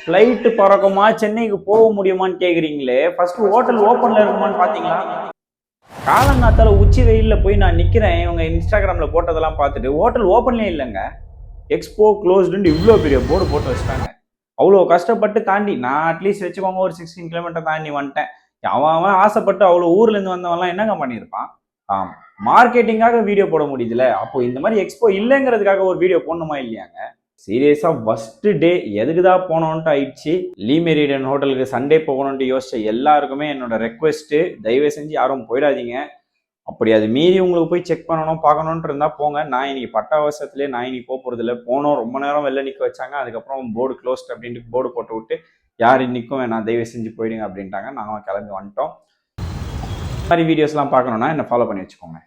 Flight பறக்குமா, சென்னைக்கு போக முடியுமான்னு கேட்குறீங்களே. ஃபர்ஸ்ட் ஹோட்டல் ஓப்பனில் இருக்குமான்னு பார்த்தீங்களா? காலங்காத்தால உச்சி வெயிலில் போய் நான் நிற்கிறேன். இவங்க இன்ஸ்டாகிராமில் போட்டதெல்லாம் பார்த்துட்டு ஹோட்டல் ஓப்பன்லேயே இல்லைங்க. எக்ஸ்போ க்ளோஸ்டுன்னு இவ்வளோ பெரிய போர்டு போட்டு வச்சுட்டாங்க. அவ்வளோ கஷ்டப்பட்டு தாண்டி நான் அட்லீஸ்ட் வச்சுக்கோங்க ஒரு 16 கிலோமீட்டர் தாண்டி வந்துட்டேன். அவன் ஆசைப்பட்டு அவ்வளோ ஊர்லேருந்து வந்தவன்லாம் என்னங்க பண்ணியிருப்பான்? மார்க்கெட்டிங்காக வீடியோ போட முடியுதுல்ல. அப்போ இந்த மாதிரி எக்ஸ்போ இல்லைங்கிறதுக்காக ஒரு வீடியோ போடணுமா இல்லையாங்க? சீரியஸா ஃபர்ஸ்ட் டே எதுக்குதான் போனோன்ட்டு ஆயிடுச்சு. லீ மெரிடியன் ஹோட்டலுக்கு சண்டே போகணுன்ட்டு யோசிச்ச எல்லாருக்குமே என்னோட ரெக்வெஸ்ட், தயவு செஞ்சு யாரும் போயிடாதீங்க. அப்படி அது மீறி உங்களுக்கு போய் செக் பண்ணணும் பார்க்கணுன்ட்டு இருந்தா போங்க. நான் இன்னைக்கு பட்ட அவசரத்துலேயே நான் இன்னைக்கு போகிறது இல்லை. போனோம், ரொம்ப நேரம் வெளில நிற்க வச்சாங்க. அதுக்கப்புறம் போர்டு க்ளோஸ்ட் அப்படின்ட்டு போர்டு போட்டு விட்டு யார் இன்னைக்கும் வேணாம், தயவு செஞ்சு போயிடுங்க அப்படின்ட்டாங்க. நாங்கள் கிளம்பி வந்துட்டோம். இந்த மாதிரி வீடியோஸ்லாம் பார்க்கணுன்னா என்னை ஃபாலோ பண்ணி வச்சுக்கோங்க.